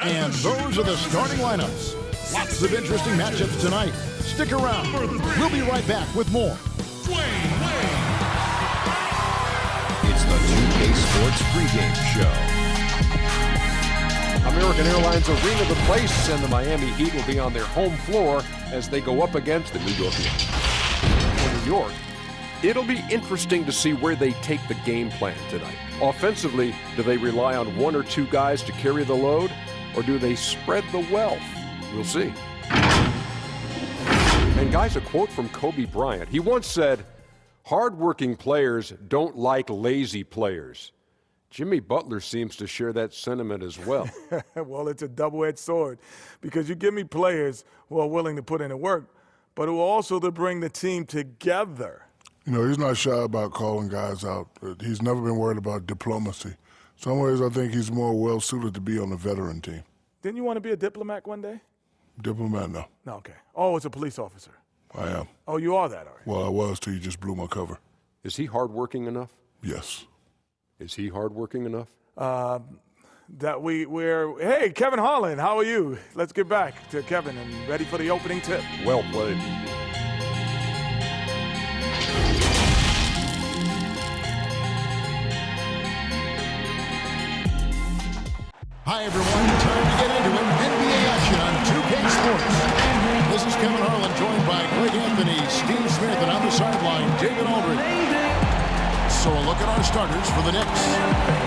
And those are the starting lineups. Lots of interesting matchups tonight. Stick around. We'll be right back with more. It's the 2K Sports pregame show. American Airlines Arena, the place, and the Miami Heat will be on their home floor as they go up against the New York Knicks. For New York, it'll be interesting to see where they take the game plan tonight. Offensively, do they rely on one or two guys to carry the load, or do they spread the wealth? We'll see. And guys, a quote from Kobe Bryant. He once said, "Hard-working players don't like lazy players." Jimmy Butler seems to share that sentiment as well. Well, it's a double-edged sword because you give me players who are willing to put in the work, but who also to bring the team together. You know, he's not shy about calling guys out. He's never been worried about diplomacy. Some ways I think he's more well-suited to be on the veteran team. Didn't you want to be a diplomat one day? Diplomat, no. No, okay. Oh, it's a police officer. I am. Oh, you are that, all right. Well, I was till you just blew my cover. Is he hardworking enough? Yes. Is he hardworking enough? Hey, Kevin Holland, how are you? Let's get back to Kevin and ready for the opening tip. Well played. Hi, everyone. Time to get into it. NBA action on 2K Sports. This is Kevin Harlan, joined by Greg Anthony, Steve Smith, and on the sideline, David Aldridge. So a look at our starters for the Knicks.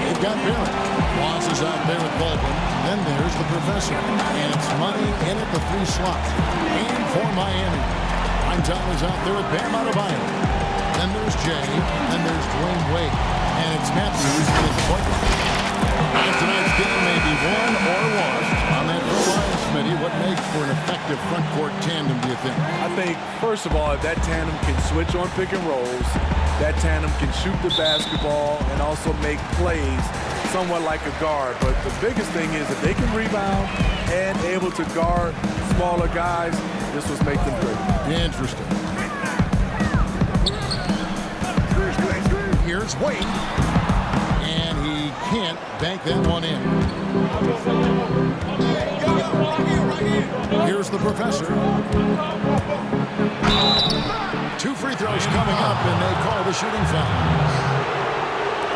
They've got Barrett. Ross is out there with Baldwin. Then there's the Professor. And it's money in at the 3 slot. And for Miami, Primetime is out there with Bam Adebayo. Then there's Jay. Then there's Dwayne Wade. And it's Matthews with Butler. And tonight's game may be won or lost on that goal line, Smitty. What makes for an effective front court tandem, do you think? I think, first of all, if that tandem can switch on pick and rolls, that tandem can shoot the basketball and also make plays somewhat like a guard. But the biggest thing is if they can rebound and able to guard smaller guys, this will make them great. Interesting. Here's Wade. And he can't bank that one in. Here's the Professor. 2 free throws coming up, and they call the shooting foul.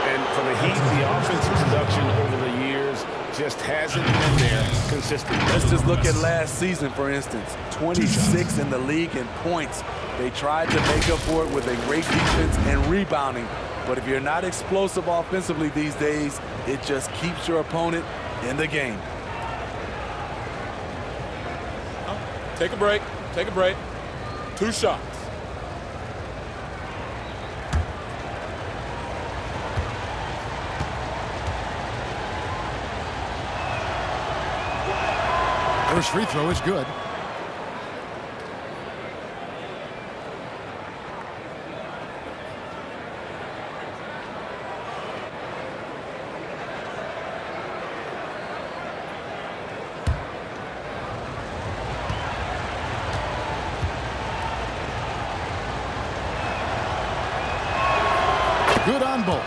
And for the Heat, the offensive production over the years just hasn't been there consistently. Let's just look at last season, for instance. 26 in the league in points. They tried to make up for it with a great defense and rebounding. But if you're not explosive offensively these days, it just keeps your opponent in the game. Take a break. Take a break. 2 shots. First free throw is good. Good on both.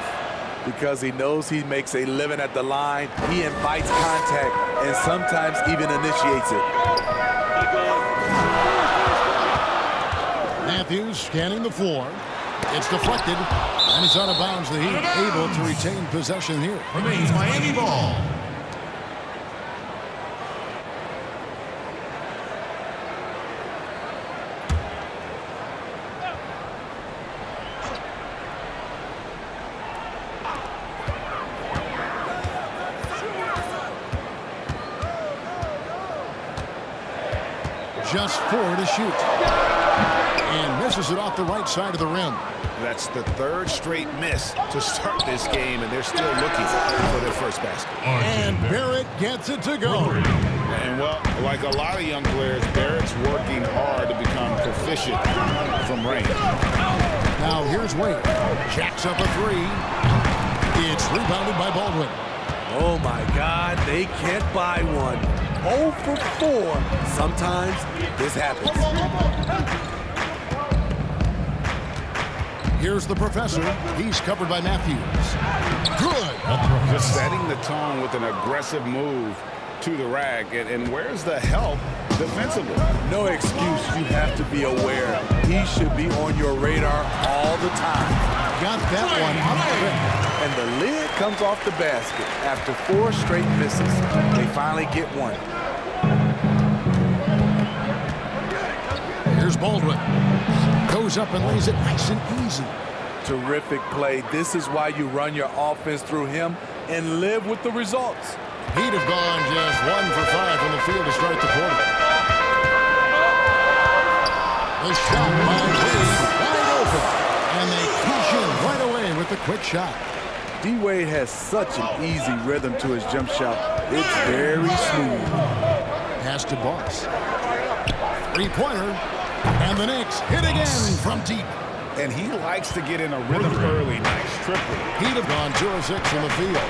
Because he knows he makes a living at the line, he invites contact and sometimes even initiates it. Matthews scanning the floor. It's deflected, and it's out of bounds. The Heat able to retain possession here. Remains Miami ball. Just 4 to shoot. And misses it off the right side of the rim. That's the 3rd straight miss to start this game, and they're still looking for their first basket. And Barrett gets it to go. And, well, like a lot of young players, Barrett's working hard to become proficient from range. Now here's Wade. Jacks up a 3. It's rebounded by Baldwin. Oh, my God, they can't buy one. 0 for 4. Sometimes this happens. Here's the Professor. He's covered by Matthews. Good. Just setting the tone with an aggressive move to the rack. And where's the help defensively? No excuse. You have to be aware. He should be on your radar all the time. Got that one up quick. And the lid comes off the basket. After 4 straight misses, they finally get one. Here's Baldwin. Goes up and lays it nice and easy. Terrific play. This is why you run your offense through him and live with the results. He'd have gone just 1 for 5 from the field to start the quarter. The shot by Wade, wide open. And they push in right away with the quick shot. D-Wade has such an easy rhythm to his jump shot. It's very smooth. Pass to Boss. Three-pointer. And the Knicks hit again from deep. And he likes to get in a rhythm early. Nice triple. He'd have gone 2 of 6 from the field.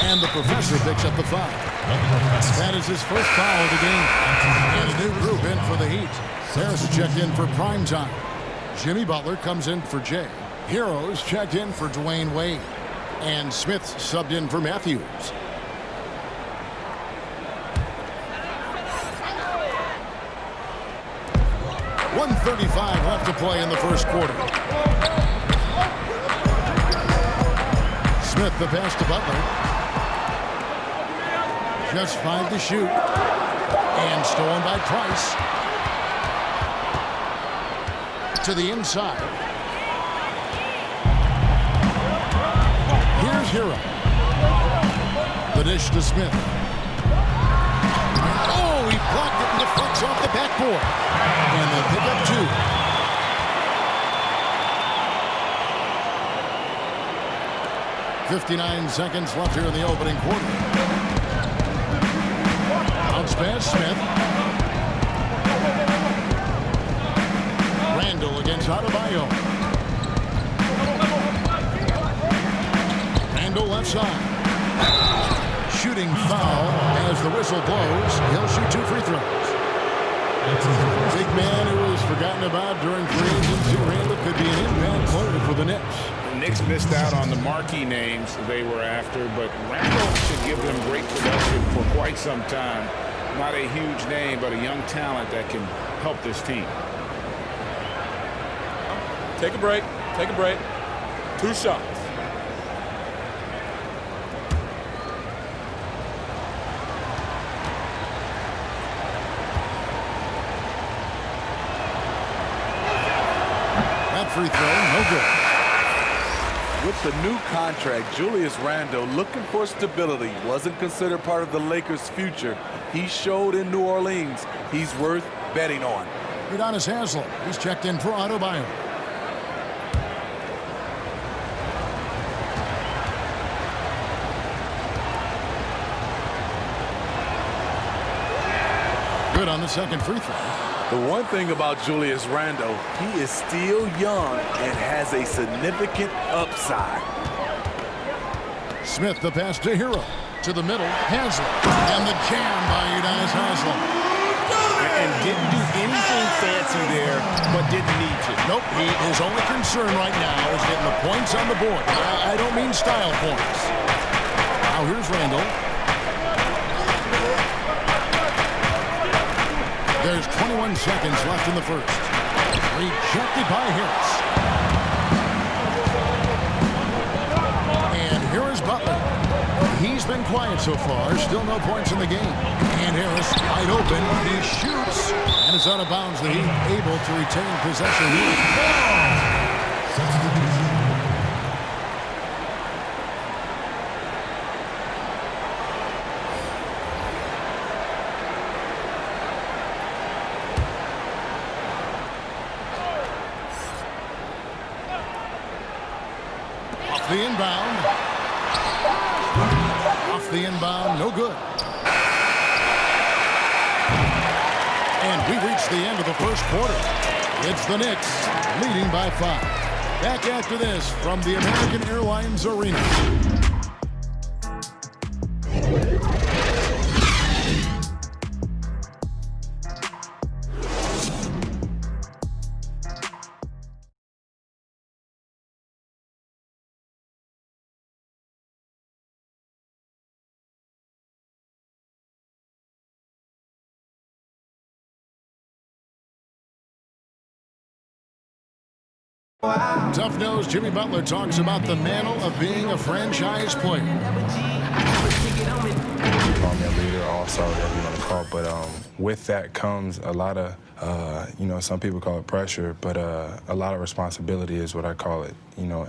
And the professor picks up the foul. That is his first foul of the game. And a new group in for the Heat. Harris checked in for prime time. Jimmy Butler comes in for Jay. Heroes checked in for Dwyane Wade. And Smith subbed in for Matthews. .135 left to play in the first quarter. Smith the pass to Butler. Just 5 to shoot. And stolen by Price. To the inside. Here's Hero. The dish to Smith. Oh, he blocked it and deflects off the backboard. And they pick up 2. 59 seconds left here in the opening quarter. Bounce pass, Smith. Randall against Adebayo. Randall left side. Shooting foul as the whistle blows. He'll shoot 2 free throws. Big man who was forgotten about during free agency. Randall could be an impact player for the Knicks. The Knicks missed out on the marquee names they were after, but Randall should give them great production for quite some time. Not a huge name, but a young talent that can help this team. Take a break. Take a break. 2 shots. That free throw, no good. With the new contract, Julius Randle looking for stability. Wasn't considered part of the Lakers' future. He showed in New Orleans he's worth betting on. Udonis Haslem. He's checked in for Adebayo. Good on the second free throw. The one thing about Julius Randle, he is still young and has a significant upside. Smith the pass to Hero. To the middle, Haslem. And the jam by Udonis Haslem. And didn't do anything fancy there, but didn't need to. Nope, his only concern right now is getting the points on the board. I don't mean style points. Now here's Randall. There's 21 seconds left in the first. Rejected by Harris. And here is Butler. He's been quiet so far. Still no points in the game. And Harris wide open. He shoots. And is out of bounds. The Heat able to retain possession here. Off the inbound. Off the inbound, no good. And we reach the end of the first quarter. It's the Knicks leading by 5. Back after this from the American Airlines Arena. Tough-nosed Jimmy Butler talks about the mantle of being a franchise player. Call me a leader, all-star, whatever you want to call it. But with that comes a lot of, some people call it pressure, but a lot of responsibility is what I call it.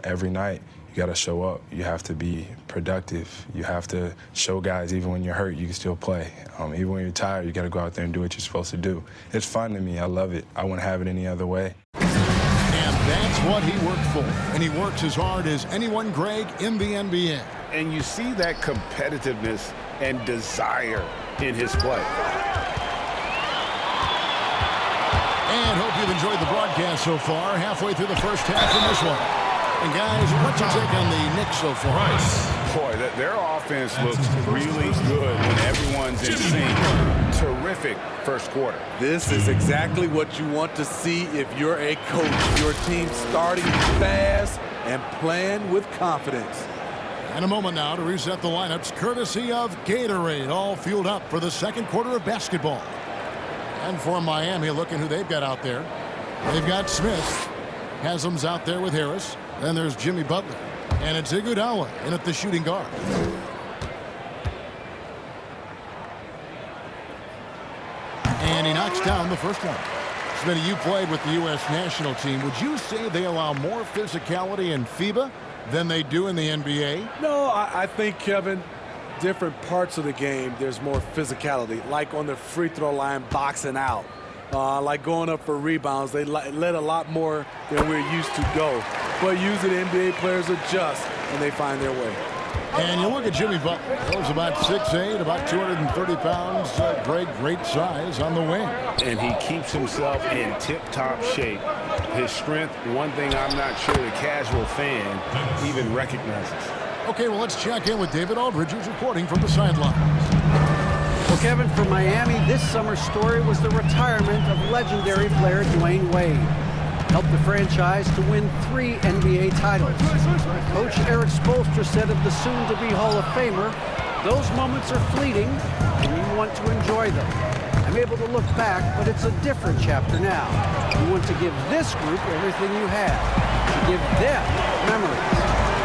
Every night you got to show up. You have to be productive. You have to show guys even when you're hurt, you can still play. Even when you're tired, you got to go out there and do what you're supposed to do. It's fun to me. I love it. I wouldn't have it any other way. And that's what he worked for. And he works as hard as anyone, Greg, in the NBA. And you see that competitiveness and desire in his play. And hope you've enjoyed the broadcast so far. Halfway through the first half in this one. And guys, what's your take on the Knicks so far? Boy, their offense looks really good when everyone's in sync. Terrific first quarter. This is exactly what you want to see if you're a coach. Your team starting fast and playing with confidence. And a moment now to reset the lineups, courtesy of Gatorade, all fueled up for the second quarter of basketball. And for Miami, look at who they've got out there. They've got Smith. Haslam's out there with Harris. Then there's Jimmy Butler. And it's Dieudonne in at the shooting guard. And he knocks down the first one. Smitty, you played with the U.S. national team. Would you say they allow more physicality in FIBA than they do in the NBA? No, I think, Kevin, different parts of the game, there's more physicality. Like on the free throw line, boxing out. Like going up for rebounds, they let a lot more than we're used to go. But usually the NBA players adjust, and they find their way. And you look at Jimmy Butler. He's about 6'8", about 230 pounds. Great size on the wing. And he keeps himself in tip-top shape. His strength, one thing I'm not sure the casual fan even recognizes. Okay, well, let's check in with David Aldridge, who's reporting from the sidelines. Well, Kevin, for Miami, this summer's story was the retirement of legendary player Dwyane Wade. Helped the franchise to win 3 NBA titles. Coach Eric Spoelstra said of the soon-to-be Hall of Famer, those moments are fleeting, and you want to enjoy them. I'm able to look back, but it's a different chapter now. You want to give this group everything you have, to give them memories.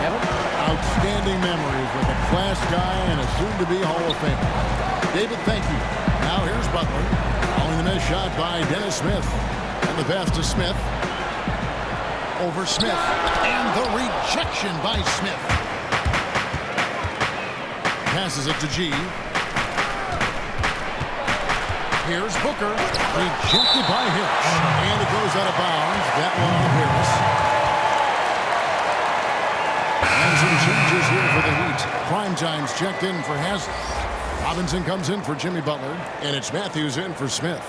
Kevin? Outstanding memories with a class guy and a soon-to-be Hall of Famer. David, thank you. Now here's Butler. Following the missed shot by Dennis Smith. And the pass to Smith. Over Smith. And the rejection by Smith. Passes it to G. Here's Booker. Rejected by Harris. And it goes out of bounds. That one on Harris. And some changes here for the Heat. Primetime's checked in for Haslam. Robinson comes in for Jimmy Butler. And it's Matthews in for Smith.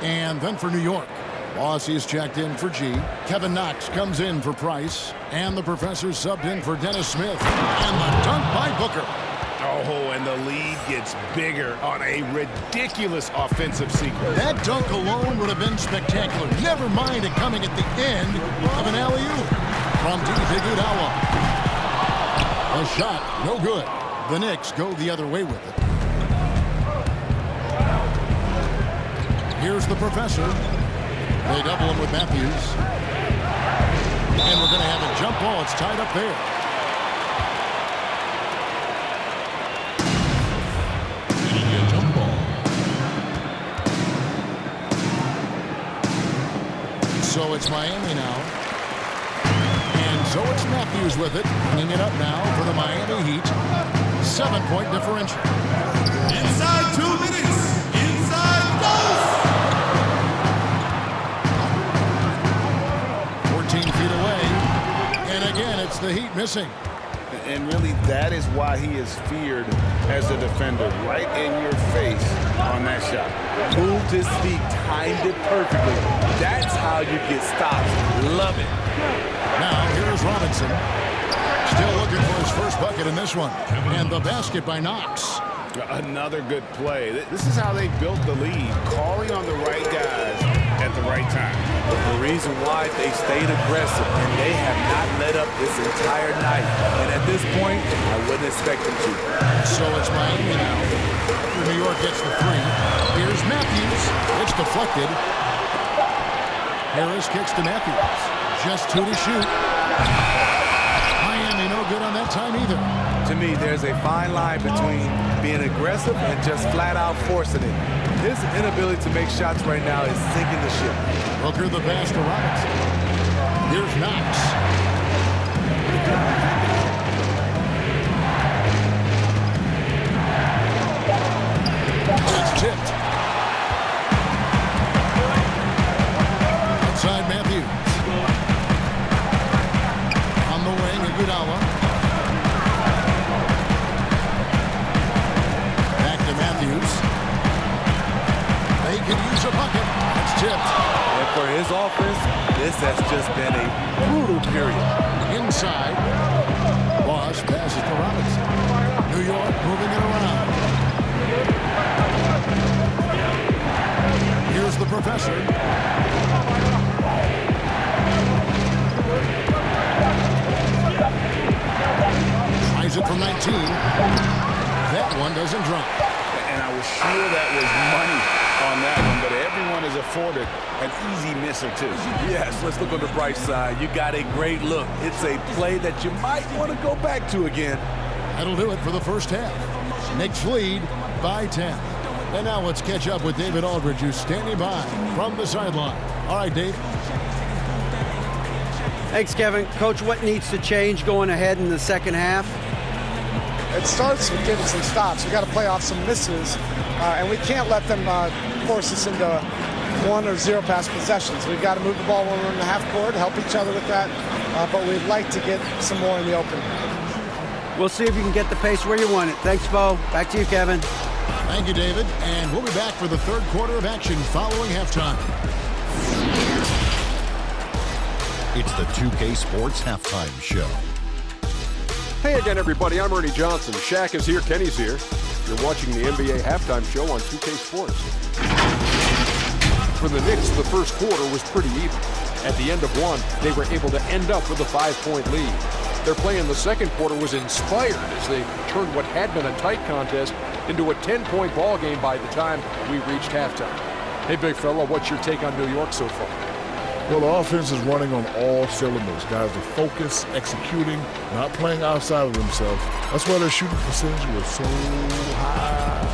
And then for New York, Bossy is checked in for G. Kevin Knox comes in for Price. And the professor subbed in for Dennis Smith. And the dunk by Booker. Oh, and the lead gets bigger on a ridiculous offensive sequence. That dunk alone would have been spectacular. Never mind it coming at the end of an alley-oop from Dieudonne. A shot, no good. The Knicks go the other way with it. Here's the professor. They double him with Matthews. And we're going to have a jump ball. It's tied up there. A jump ball. So it's Miami now. And so it's Matthews with it. Bringing it up now for the Miami Heat. 7-point differential. Inside 2 minutes. Inside goes. 14 feet away. And again, it's the Heat missing. And really, that is why he is feared as a defender. Right in your face on that shot. Moved his feet, timed it perfectly. That's how you get stops. Love it. Now, here's Robinson. Still looking for his first bucket in this one. And the basket by Knox. Another good play. This is how they built the lead. Calling on the right guys at the right time. The reason why they stayed aggressive, and they have not let up this entire night. And at this point, I wouldn't expect them to. So it's Miami now. New York gets the three. Here's Matthews. It's deflected. Harris kicks to Matthews. Just 2 to shoot. Miami no good on that time either. To me, there's a fine line between being aggressive and just flat out forcing it. His inability to make shots right now is sinking the ship. Booker the pass to Robinson. Here's Knox. It's tipped. Outside Matthews. On the wing, Iguodala. Back to Matthews. They can use a bucket. It's tipped. And for his offense, this has just been a brutal period. Inside. Boss passes to Robinson. New York moving it around. Here's the professor. Tries it from 19. That one doesn't drop. And I was sure that was money on that one, but everyone is afforded an easy miss or two. Yes, let's look on the bright side. You got a great look. It's a play that you might want to go back to again. That'll do it for the first half. Knicks lead by 10. And now let's catch up with David Aldridge, who's standing by from the sideline. All right, Dave. Thanks, Kevin. Coach, what needs to change going ahead in the second half? It starts with getting some stops. We got to play off some misses, and we can't let them force us into 1 or 0 pass possessions. We've got to move the ball when we're in the half court, help each other with that, but we'd like to get some more in the open. We'll see if you can get the pace where you want it. Thanks, Bo. Back to you, Kevin. Thank you, David. And we'll be back for the third quarter of action following halftime. It's the 2K Sports Halftime Show. Hey again, everybody. I'm Ernie Johnson. Shaq is here. Kenny's here. You're watching the NBA Halftime Show on 2K Sports. For the Knicks, the first quarter was pretty even. At the end of one, they were able to end up with a 5-point lead. Their play in the second quarter was inspired as they turned what had been a tight contest into a 10-point ball game by the time we reached halftime. Hey, big fella, what's your take on New York so far? Well, the offense is running on all cylinders. Guys are focused, executing, not playing outside of themselves. That's why their shooting percentage was so high.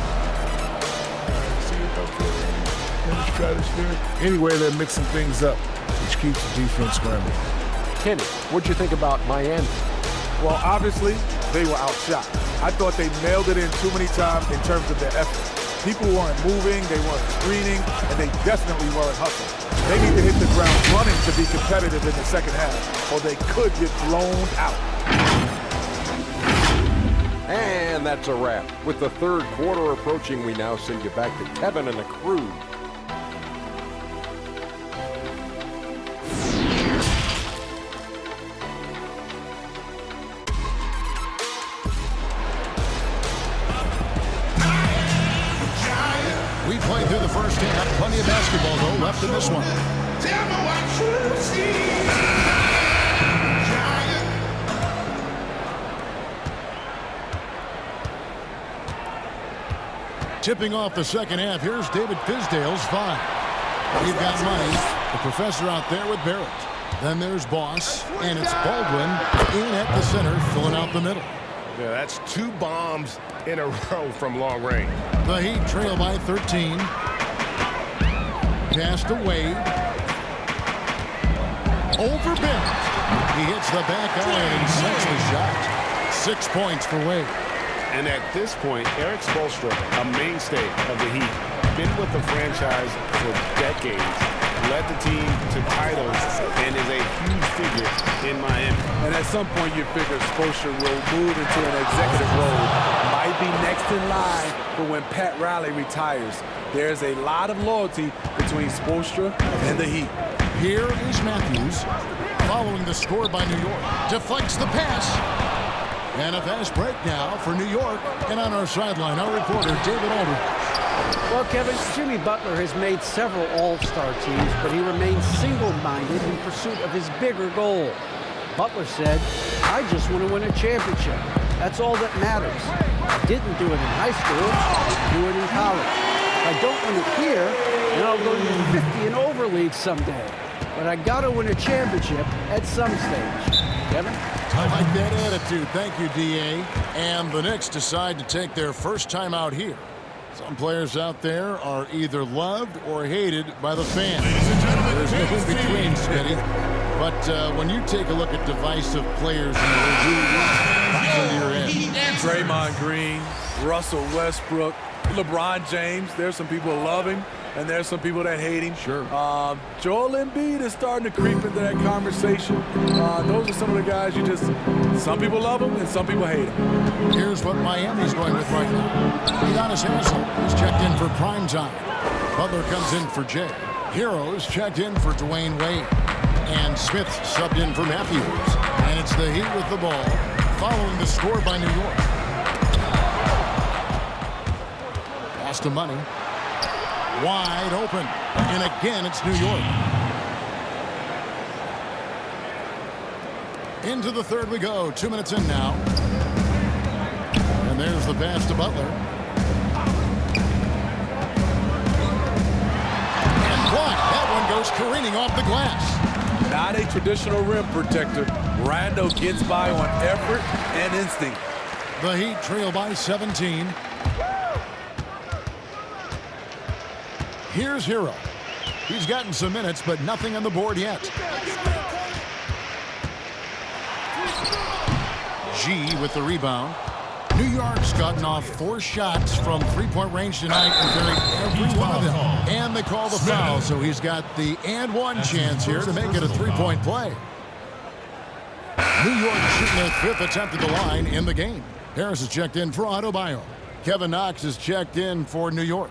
See it up there in the stratosphere. Anyway, they're mixing things up, which keeps the defense scrambling. Kenny, what'd you think about Miami? Well, obviously, they were outshot. I thought they mailed it in too many times in terms of their effort. People weren't moving, they weren't screening, and they definitely weren't hustling. They need to hit the ground running to be competitive in the second half, or they could get blown out. And that's a wrap. With the third quarter approaching, we now send you back to Kevin and the crew. We played through the first half. Plenty of basketball, though, left in this one. Tell me what you see. Tipping off the second half, here's David Fizdale's 5. We've got Money, the professor out there with Barrett. Then there's Boss, and it's Baldwin in at the center, filling out the middle. Yeah, that's 2 bombs in a row from long range. The Heat trail by 13. Pass to Wade. Over Barrett. He hits the back iron and sinks the shot. 6 points for Wade. And at this point, Eric Spoelstra, a mainstay of the Heat, been with the franchise for decades, led the team to titles, and is a huge figure in Miami. And at some point, you figure Spoelstra will move into an executive role. Might be next in line for when Pat Riley retires. There's a lot of loyalty between Spoelstra and the Heat. Here is Matthews, following the score by New York. Deflects the pass. And a fast break now for New York. And on our sideline, our reporter, David Aldridge. Well, Kevin, Jimmy Butler has made several all-star teams, but he remains single-minded in pursuit of his bigger goal. Butler said, I just want to win a championship. That's all that matters. I didn't do it in high school. I do it in college. If I don't win it here, then I'll go to the 50 and over league someday. but I got to win a championship at some stage. Kevin? I like that attitude. Thank you, D.A. And the Knicks decide to take their first time out here. Some players out there are either loved or hated by the fans. There's no in-between, Smitty. But when you take a look at divisive players in the league, who pops into your head? Draymond Green, Russell Westbrook, LeBron James. There's some people who love him, and there's some people that hate him. Sure. Joel Embiid is starting to creep into that conversation. Those are some of the guys some people love him and some people hate him. Here's what Miami's going with right now. Udonis Haslem is checked in for prime time. Butler comes in for Jay. Heroes checked in for Dwyane Wade. And Smith subbed in for Matthews. And it's the Heat with the ball, following the score by New York. Pass to Money. Wide open. And again, it's New York. Into the third we go. 2 minutes in now. And there's the pass to Butler. And blocked. That one goes careening off the glass. Not a traditional rim protector. Randle gets by on effort and instinct. The Heat trail by 17. Here's Hero. He's gotten some minutes, but nothing on the board yet. G with the rebound. New York's gotten off 4 shots from three-point range tonight and buried every one of them. And they call the foul, so he's got the and-one chance here to make it a three-point play. New York shooting their 5th attempt at the line in the game. Harris is checked in for Adebayo. Kevin Knox is checked in for New York.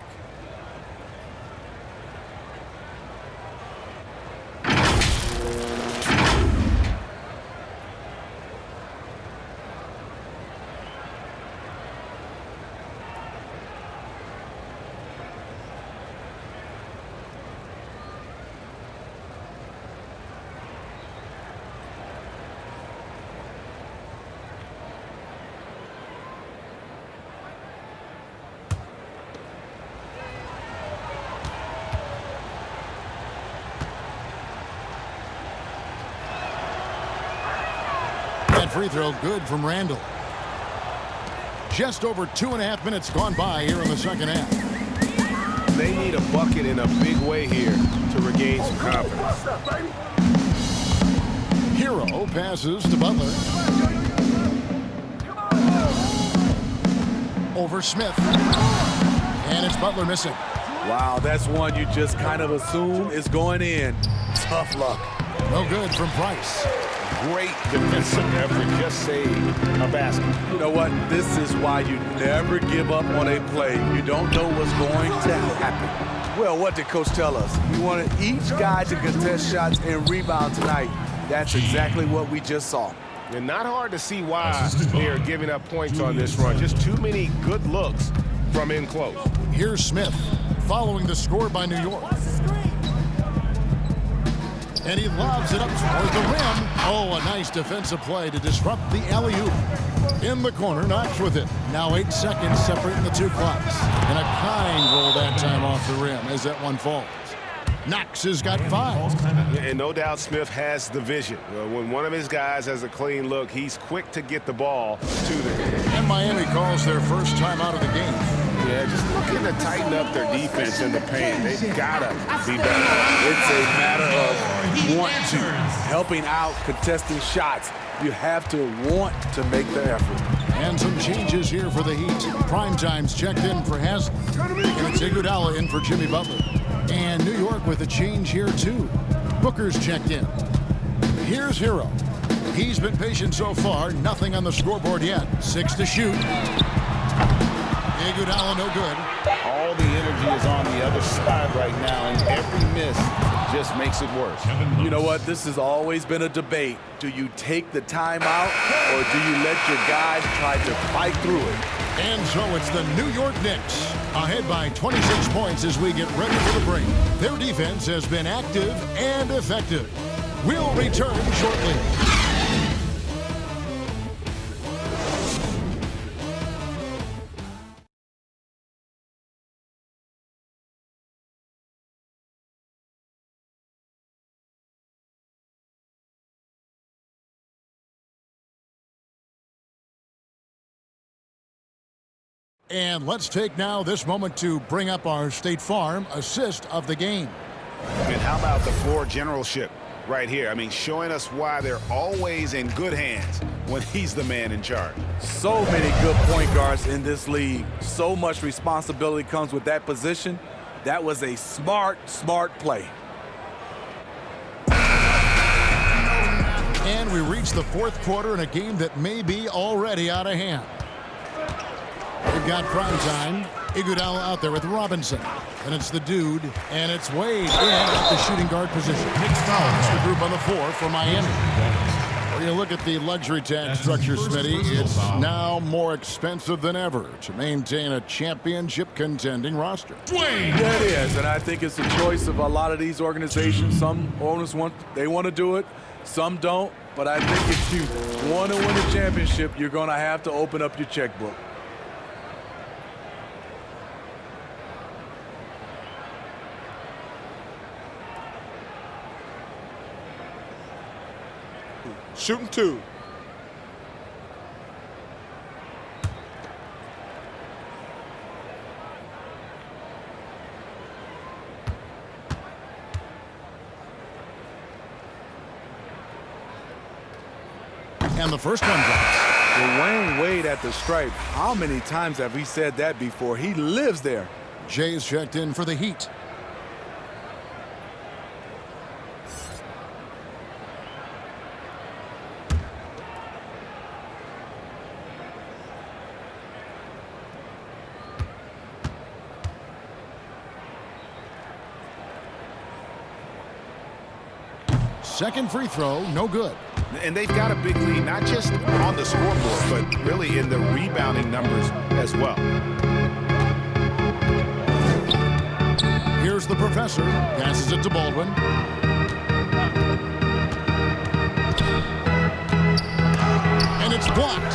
That free throw good from Randle. Just over 2.5 minutes gone by here in the second half. They need a bucket in a big way here to regain some confidence. Hero passes to Butler. Over Smith. And it's Butler missing. Wow, that's one you just kind of assume is going in. Tough luck. No good from Price. Great defensive effort, just saved a basket. You know what? This is why you never give up on a play. You don't know what's going to happen. Well, what did Coach tell us? We wanted each guy to contest shots and rebound tonight. That's exactly what we just saw. And not hard to see why they are giving up points on this run. Just too many good looks from in close. Here's Smith following the score by New York. And he lobs it up toward the rim. Oh, a nice defensive play to disrupt the alley-oop. In the corner, Knox with it. Now 8 seconds separating the two clocks. And a kind roll that time off the rim as that one falls. Knox has got 5. And no doubt Smith has the vision. When one of his guys has a clean look, he's quick to get the ball to them. And Miami calls their first time out of the game. Yeah, just looking to tighten up their defense in the paint. They've got to be better. It's a matter of want to. Helping out, contesting shots. You have to want to make the effort. And some changes here for the Heat. Primetime's checked in for Haslem. And it's Iguodala in for Jimmy Butler. And New York with a change here, too. Booker's checked in. Here's Hero. He's been patient so far. Nothing on the scoreboard yet. 6 to shoot. Iguodala no good. All the energy is on the other side right now, and every miss just makes it worse. You know what? This has always been a debate. Do you take the timeout, or do you let your guys try to fight through it? And so it's the New York Knicks ahead by 26 points as we get ready for the break. Their defense has been active and effective. We'll return shortly. And let's take now this moment to bring up our State Farm assist of the game. And how about the floor generalship right here? I mean, showing us why they're always in good hands when he's the man in charge. So many good point guards in this league. So much responsibility comes with that position. That was a smart play. And we reach the fourth quarter in a game that may be already out of hand. We've got prime time. Iguodala out there with Robinson. And it's the dude, and it's Wade in at the shooting guard position. That's the group on the floor for Miami. When you look at the luxury tax structure, Smitty, it's now more expensive than ever to maintain a championship contending roster. Yeah, it is, and I think it's a choice of a lot of these organizations. Some owners want to do it, some don't. But I think if you want to win a championship, you're going to have to open up your checkbook. Shooting two. And the first one drops. Dwyane Wade at the stripe. How many times have we said that before? He lives there. Jay's checked in for the Heat. Second free throw, no good. And they've got a big lead, not just on the scoreboard, but really in the rebounding numbers as well. Here's the professor. Passes it to Baldwin. And it's blocked.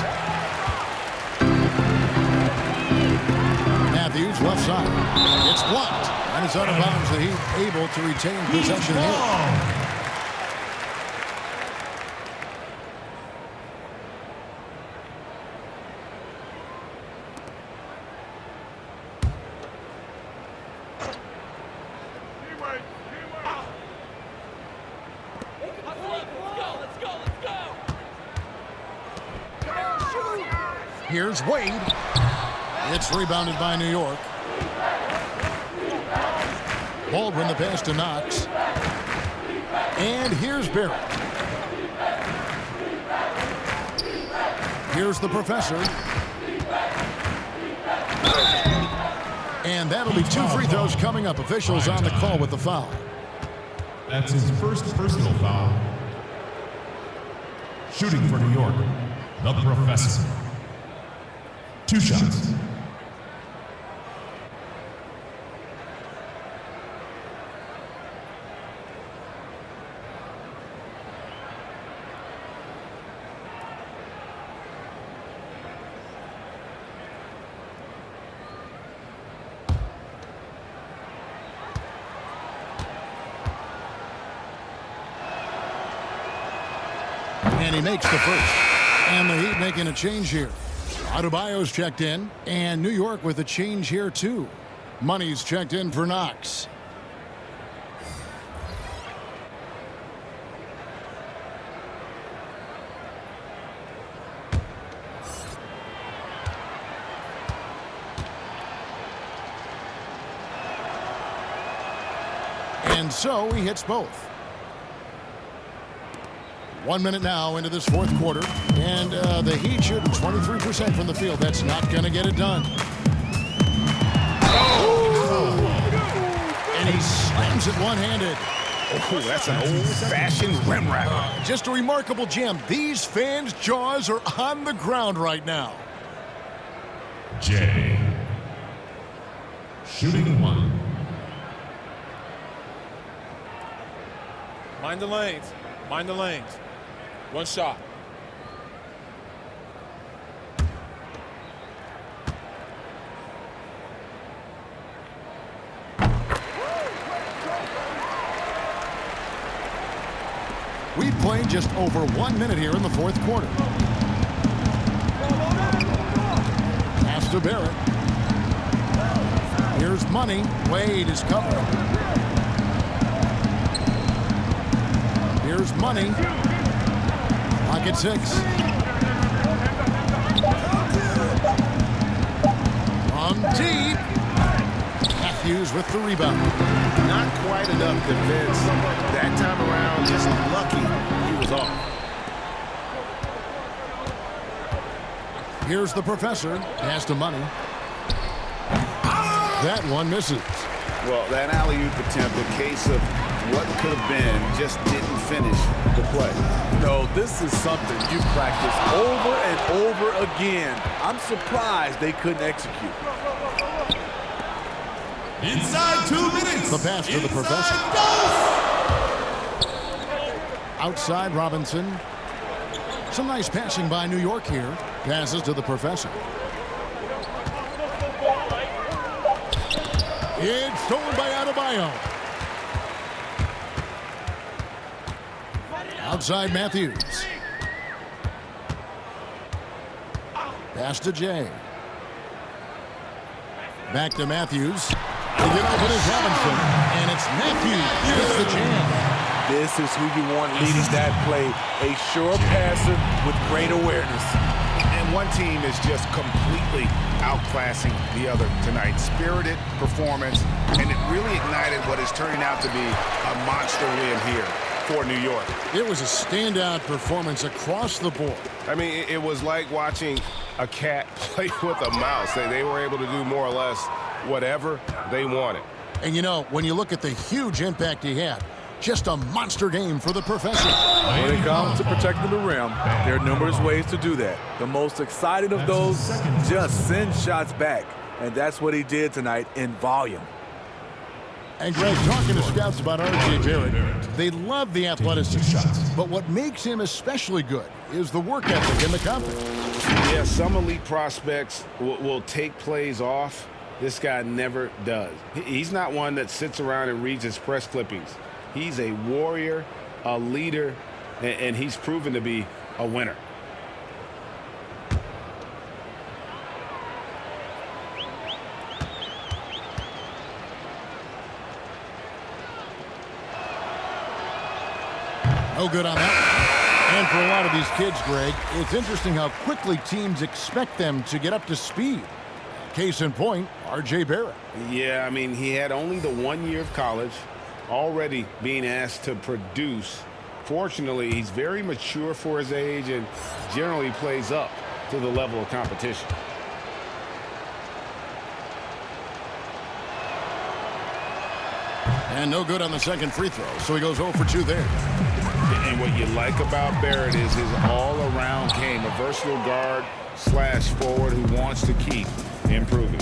Matthews, left side. It's blocked. And it's out of bounds. The Heat able to retain possession here. Here's Wade. It's rebounded by New York. Baldwin the pass to Knox. And here's Barrett. Here's the professor. And that'll be two free throws coming up. Officials on the call with the foul. That's his first personal foul. Shooting for New York, the professor. 2 shots. And he makes the first. And the Heat making a change here. Adebayo's checked in, and New York with a change here too. Money's checked in for Knox. And so he hits both. 1 minute now into this fourth quarter, and the Heat shooting 23% from the field. That's not going to get it done. And he slams it one-handed. Oh, that's an old-fashioned rim wrap. Just a remarkable jam. These fans' jaws are on the ground right now. Jay. Shooting 1. Mind the lanes. Mind the lanes. 1 shot. We've played just over 1 minute here in the fourth quarter. Pass to Barrett. Here's Money. Wade is covered. Here's Money. Pocket 6. From deep. Matthews with the rebound. Not quite enough defense. That time around, just lucky he was off. Here's the professor. Pass to Money. That one misses. Well, that alley-oop attempt, a case of what could have been, just didn't finish the play. No, this is something you practice over and over again. I'm surprised they couldn't execute. Inside 2 minutes. The pass to the professor. Outside Robinson. Some nice passing by New York here. Passes to the professor. It's stolen by Adebayo. Outside Matthews. Pass to Jay. Back to Matthews. The get open is Robinson. And it's Matthews. Gets the jam. This is who you want leading that play. A sure passer with great awareness. And one team is just completely outclassing the other tonight. Spirited performance, and it really ignited what is turning out to be a monster win here for New York. It was a standout performance across the board. I mean, it was like watching a cat play with a mouse. They were able to do more or less whatever they wanted. And you know, when you look at the huge impact he had, just a monster game for the professor. When it comes to protecting the rim, there are numerous ways to do that. The most exciting of those, just send shots back. And that's what he did tonight in volume. And Greg, talking to scouts about R.J. Barrett, they love the athleticism. But what makes him especially good is the work ethic and the confidence. Yeah, some elite prospects will take plays off. This guy never does. He's not one that sits around and reads his press clippings. He's a warrior, a leader, and he's proven to be a winner. No good on that. And for a lot of these kids, Greg, it's interesting how quickly teams expect them to get up to speed. Case in point, R.J. Barrett. Yeah, I mean, he had only the 1 year of college, already being asked to produce. Fortunately, he's very mature for his age and generally plays up to the level of competition. And no good on the second free throw, so he goes 0 for 2 there. And what you like about Barrett is his all-around game, a versatile guard / forward who wants to keep improving.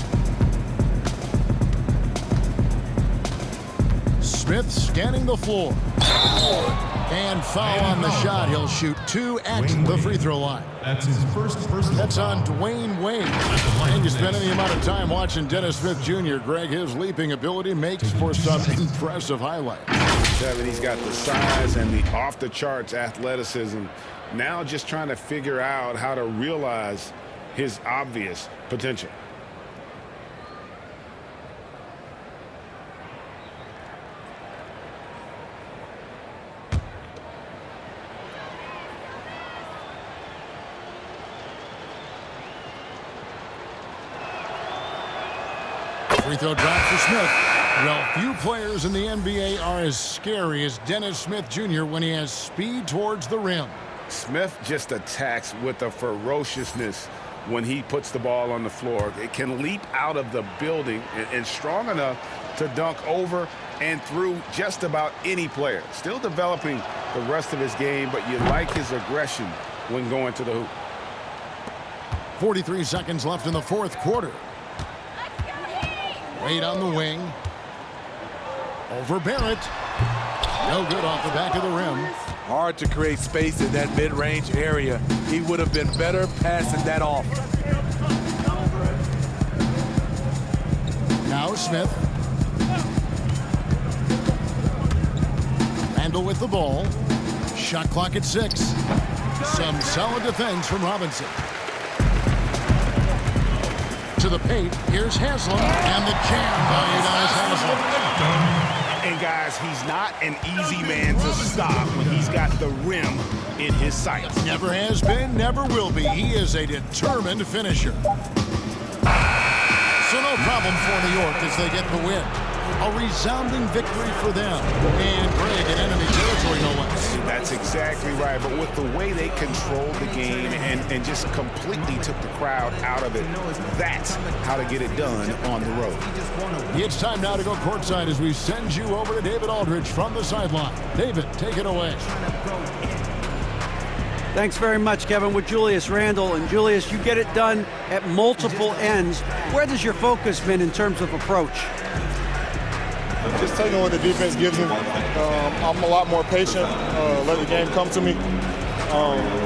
Smith scanning the floor. And foul on the shot. He'll shoot 2 at the free throw line. That's his first personal That's on Dwyane Wade. And you spend any amount of time watching Dennis Smith Jr., Greg, his leaping ability makes for some impressive highlights. Kevin, he's got the size and the off-the-charts athleticism. Now just trying to figure out how to realize his obvious potential. Free throw drop for Smith. Well, few players in the NBA are as scary as Dennis Smith Jr. when he has speed towards the rim. Smith just attacks with a ferociousness when he puts the ball on the floor. It can leap out of the building and strong enough to dunk over and through just about any player. Still developing the rest of his game, but you like his aggression when going to the hoop. 43 seconds left in the fourth quarter. Wade on the wing. Over Barrett. No good off the back of the rim. Hard to create space in that mid-range area. He would have been better passing that off. Now Smith. Randall with the ball. Shot clock at 6. Some solid defense from Robinson. To the paint, here's Haslam, and the jam by Udonis Haslam. And guys, he's not an easy man to stop when he's got the rim in his sights. Never has been, never will be. He is a determined finisher. So no problem for New York as they get the win. A resounding victory for them. And Greg in enemy territory, no less. That's exactly right. But with the way they controlled the game and just completely took the crowd out of it, that's how to get it done on the road. It's time now to go courtside as we send you over to David Aldridge from the sideline. David, take it away. Thanks very much, Kevin, with Julius Randle. And Julius, you get it done at multiple ends. Where does your focus been in terms of approach? Just taking what the defense gives me. I'm a lot more patient, let the game come to me.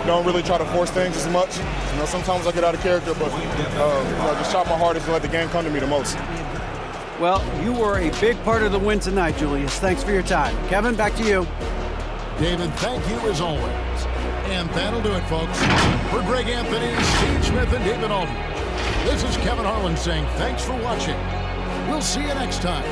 Don't really try to force things as much. You know, sometimes I get out of character, but just try my hardest to let the game come to me the most. Well, you were a big part of the win tonight, Julius. Thanks for your time. Kevin, back to you. David, thank you as always. And that'll do it, folks. For Greg Anthony, Steve Smith, and David Aldridge, this is Kevin Harlan saying thanks for watching. We'll see you next time.